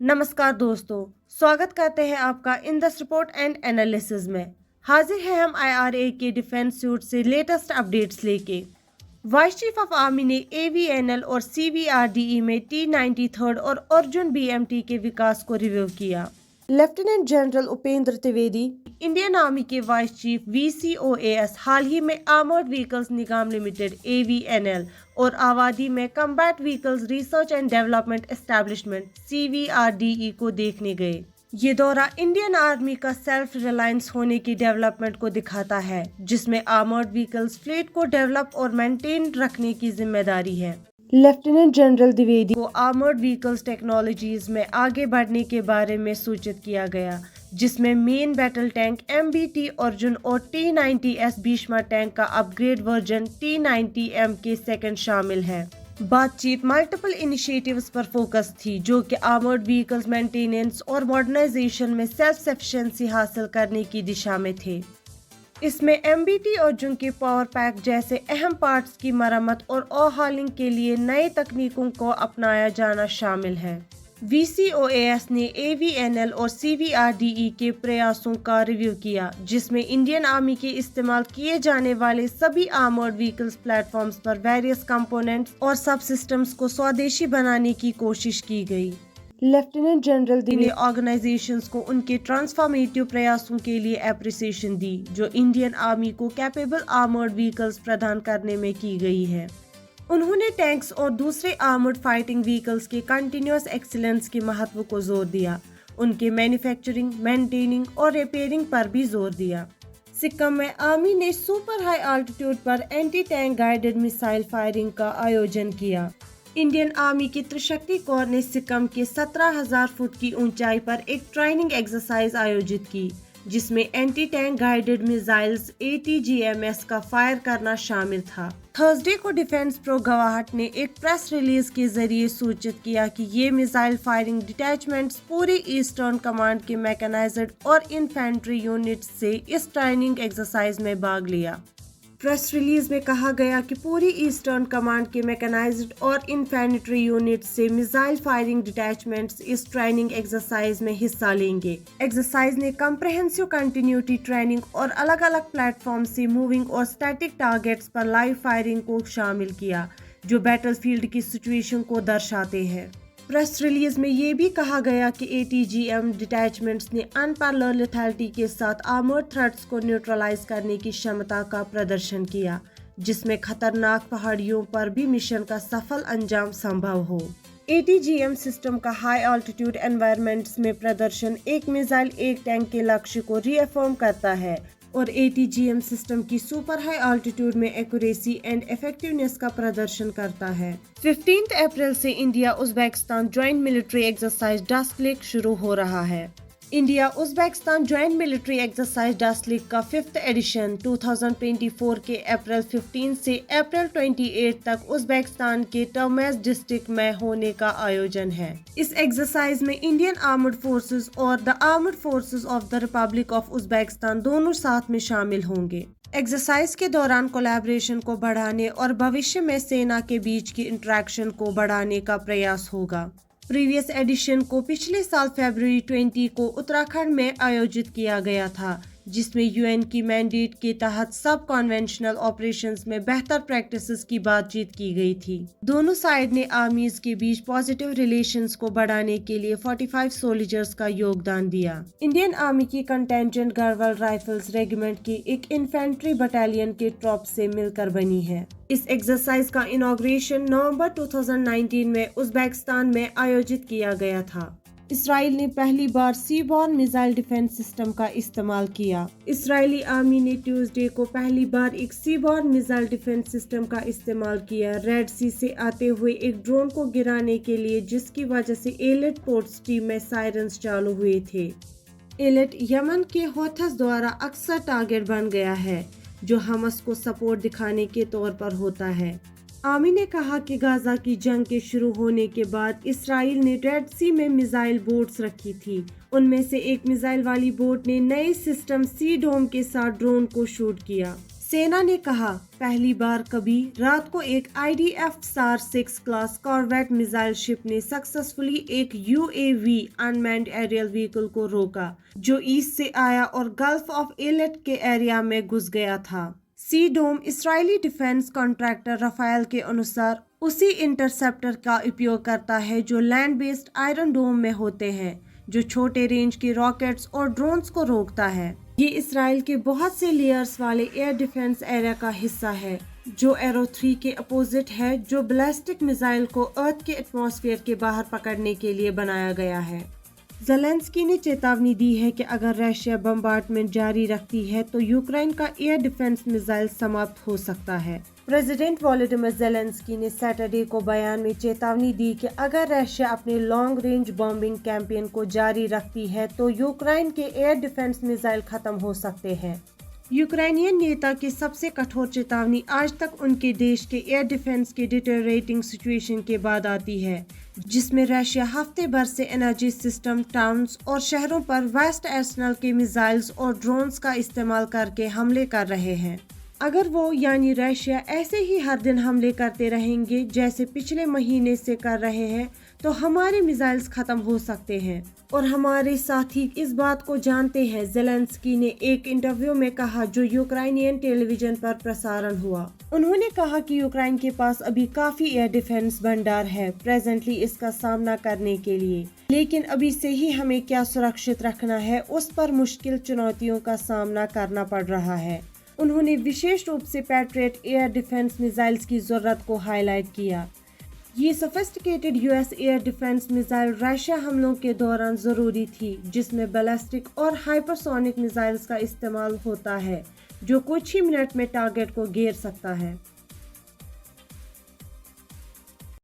नमस्कार दोस्तों, स्वागत करते हैं आपका इन दस रिपोर्ट एंड एनालिसिस में। हाजिर हैं हम आईआरए के डिफेंस सूट से लेटेस्ट अपडेट्स लेके। वाइस चीफ ऑफ आर्मी ने एवीएनएल और सीवीआरडीई में T-93 और अर्जुन बीएमटी के विकास को रिव्यू किया। Lieutenant general Upendra Trivedi, Indian army के वाइस चीफ VCOAS, हाल ही में आर्मर्ड व्हीकल्स निगम लिमिटेड AVNL और आवादी में combat vehicles research and development establishment CVRDE को देखने गए। ये दौरा इंडियन आर्मी का सेल्फ रिलायंस होने की डेवलपमेंट को दिखाता है, जिसमें आर्मर्ड व्हीकल्स फ्लीट को डेवलप और मेंटेन रखने की जिम्मेदारी है। लेफ्टिनेंट जनरल द्विवेदी को आर्मर्ड व्हीकल्स टेक्नोलॉजीज में आगे बढ़ने के बारे में सूचित किया गया, जिसमें main battle tank MBT Arjun और T-90S भीष्मा टैंक का अपग्रेड वर्जन T-90M के सेकंड शामिल है। बातचीत मल्टीपल इनिशिएटिव्स पर फोकस थी, जो कि आर्मर्ड व्हीकल्स मेंटेनेंस और मॉडर्नाइजेशन में सेल्फ सफिशिएंसी हासिल करने की दिशा में थे। इसमें MBT अर्जुन के पावर पैक जैसे अहम पार्ट्स की मरम्मत और ओवरहॉलिंग के लिए नए तकनीकों को अपनाया जाना शामिल है। VCOAS ने AVNL और CVRDE के प्रयासों का रिव्यू किया, जिसमें इंडियन आर्मी के इस्तेमाल किए जाने वाले सभी आर्मर्ड व्हीकल्स प्लेटफॉर्म्स पर वेरियस कंपोनेंट्स और सब सिस्टम्स को स्वदेशी बनाने की कोशिश की गई। लेफ्टिनेंट जनरल ने ऑर्गेनाइजेशंस को उनके ट्रांसफॉर्मेटिव प्रयासों के लिए एप्रिसिएशन दी, जो इंडियन आर्मी को कैपेबल आर्मर्ड व्हीकल्स प्रदान करने में की गई है। उन्होंने टैंक्स और दूसरे आर्मर्ड फाइटिंग व्हीकल्स के कंटिन्यूअस एक्सीलेंस के महत्व को जोर दिया। उनके मैन्युफैक्चरिंग, मेंटेनिंग और रिपेयरिंग पर भी जोर दिया। सिक्किम में आर्मी ने सुपर हाई आल्टीट्यूड पर anti tank guided missile firing का आयोजन किया। इंडियन आर्मी की त्रिशक्ति कोर ने सिक्किम के 17,000 फुट की ऊंचाई पर एक ट्रेनिंग एक्सरसाइज आयोजित की, जिसमें anti tank guided missiles ATGMS का फायर करना शामिल था। थर्सडे को डिफेंस प्रो गवाहट ने एक प्रेस रिलीज के जरिए सूचित किया कि ये मिसाइल फायरिंग डिटैचमेंट्स पूरे ईस्टर्न कमांड के मैकेनाइज्ड और इन्फेंट्री यूनिट से इस ट्रेनिंग एक्सरसाइज में भाग लिया। प्रेस रिलीज में कहा गया कि पूरी ईस्टर्न कमांड के मैकेनाइज्ड और इन्फेंट्री यूनिट से मिसाइल फायरिंग डिटैचमेंट्स इस ट्रेनिंग एक्सरसाइज में हिस्सा लेंगे। एक्सरसाइज ने कम्प्रहेंसिव कंटिन्यूटी ट्रेनिंग और अलग अलग प्लेटफॉर्म से मूविंग और स्टैटिक टारगेट्स पर लाइव फायरिंग को शामिल किया, जो बैटलफील्ड की सिचुएशन को दर्शाते हैं। प्रेस रिलीज में ये भी कहा गया कि ATGM डिटैचमेंट्स ने अनपैरेलल लेथैलिटी के साथ आर्मर्ड थ्रेट्स को न्यूट्रलाइज करने की क्षमता का प्रदर्शन किया, जिसमें खतरनाक पहाड़ियों पर भी मिशन का सफल अंजाम संभव हो। ATGM सिस्टम का हाई ऑल्टीट्यूड एनवायरनमेंट्स में प्रदर्शन एक मिसाइल एक टैंक के लक्ष्य को रीअफर्म करता है और ATGM सिस्टम की सुपर हाई ऑल्टीट्यूड में एक्यूरेसी एंड इफेक्टिवनेस का प्रदर्शन करता है। 15 अप्रैल से India Uzbekistan joint military exercise dust lake शुरू हो रहा है। India Uzbekistan joint military exercise dust lake का 5th एडिशन 2024 के अप्रैल 15 से अप्रैल 28 तक उज्बेकिस्तान के टर्मेस डिस्ट्रिक्ट में होने का आयोजन है। इस एक्सरसाइज में इंडियन आर्मर्ड फोर्सेस और the armoured forces of the Republic of Uzbekistan दोनों साथ में शामिल होंगे। एक्सरसाइज के दौरान कोलैबोरेशन को बढ़ाने और भविष्य में सेना के बीच की इंटरेक्शन को बढ़ाने का प्रयास होगा। प्रीवियस एडिशन को पिछले साल फरवरी 20 को उत्तराखंड में आयोजित किया गया था, जिसमें UN की मैंडेट के तहत सब कन्वेंशनल ऑपरेशंस में बेहतर प्रैक्टिसेस की बातचीत की गई थी। दोनों साइड ने आर्मीज के बीच पॉजिटिव रिलेशंस को बढ़ाने के लिए 45 सोल्जर्स का योगदान दिया। इंडियन आर्मी की कंटेंजेंट गढ़वाल राइफल्स रेजिमेंट की एक इन्फेंट्री बटालियन के ट्रॉप से मिलकर बनी है। इस एक्सरसाइज का इनॉग्रेशन नवंबर 2019 में उज्बेकिस्तान में आयोजित किया गया था। इसराइल ने पहली बार सीबॉर्न मिसाइल डिफेंस सिस्टम का इस्तेमाल किया। इजरायली आर्मी ने ट्यूसडे को पहली बार एक सीबॉर्न मिसाइल डिफेंस सिस्टम का इस्तेमाल किया, रेड सी से आते हुए एक ड्रोन को गिराने के लिए, जिसकी वजह से एलेट पोर्ट सिटी में सायरन्स चालू हुए थे। एलेट यमन के हौथस द्वारा अक्सर टारगेट बन गया है, जो हमस को सपोर्ट दिखाने के तौर पर होता है। आर्मी ने कहा कि गाजा की जंग के शुरू होने के बाद इसराइल ने रेड सी में मिसाइल बोट्स रखी थी। उनमें से एक मिसाइल वाली बोट ने नए सिस्टम सी डोम के साथ ड्रोन को शूट किया। सेना ने कहा, पहली बार कभी रात को एक IDF SAR-6 class corvette missile ship ने सक्सेसफुली एक UAV अनमैन्ड एरियल व्हीकल को रोका, जो ईस्ट से आया और गल्फ ऑफ एलेट के एरिया में घुस गया था। सी डोम इजरायली डिफेंस कॉन्ट्रैक्टर राफेल के अनुसार उसी इंटरसेप्टर का उपयोग करता है जो लैंड बेस्ड आयरन डोम में होते हैं, जो छोटे रेंज के रॉकेट्स और ड्रोन्स को रोकता है। ये इसराइल के बहुत से लेयर्स वाले एयर डिफेंस एरिया का हिस्सा है, जो एरो 3 के अपोजिट है, जो बैलिस्टिक मिसाइल को अर्थ के एटमॉस्फेयर के बाहर पकड़ने के लिए बनाया गया है। ज़ेलेंस्की ने चेतावनी दी है कि अगर रशिया बम्बार्डमेंट जारी रखती है तो यूक्रेन का एयर डिफेंस मिसाइल समाप्त हो सकता है। प्रेसिडेंट वोलोडिमिर ज़ेलेंस्की ने सैटरडे को बयान में चेतावनी दी कि अगर रशिया अपने लॉन्ग रेंज बॉम्बिंग कैंपेन को जारी रखती है तो यूक्रेन के एयर डिफेंस मिसाइल खत्म हो सकते हैं। यूक्रेनियन नेता की सबसे कठोर चेतावनी आज तक उनके देश के एयर डिफेंस के डिटेरियोरेटिंग सिचुएशन के बाद आती है, जिसमें रशिया हफ्ते भर से एनर्जी सिस्टम, टाउन्स और शहरों पर वेस्ट आर्सेनल के मिसाइल्स और ड्रोन्स का इस्तेमाल करके हमले कर रहे हैं। अगर वो यानी रशिया ऐसे ही हर दिन हमले करते रहेंगे जैसे पिछले महीने से कर रहे हैं, तो हमारे मिसाइल्स खत्म हो सकते हैं और हमारे साथी इस बात को जानते हैं, ज़ेलेंस्की ने एक इंटरव्यू में कहा जो यूक्रेनियन टेलीविजन पर प्रसारण हुआ। उन्होंने कहा कि यूक्रेन के पास अभी काफी एयर डिफेंस भंडार है प्रेजेंटली इसका सामना करने के लिए, लेकिन अभी से ही हमें क्या सुरक्षित रखना है उस पर मुश्किल चुनौतियों का सामना करना पड़ रहा है। उन्होंने विशेष रूप से पैट्रियट एयर डिफेंस मिसाइल्स की जरूरत को हाईलाइट किया। ये sophisticated US air defence missile Russia हमलों के दौरान जरूरी थी, जिसमें बैलिस्टिक और हाइपरसोनिक मिसाइल्स का इस्तेमाल होता है, जो कुछ ही मिनट में टारगेट को घेर सकता है।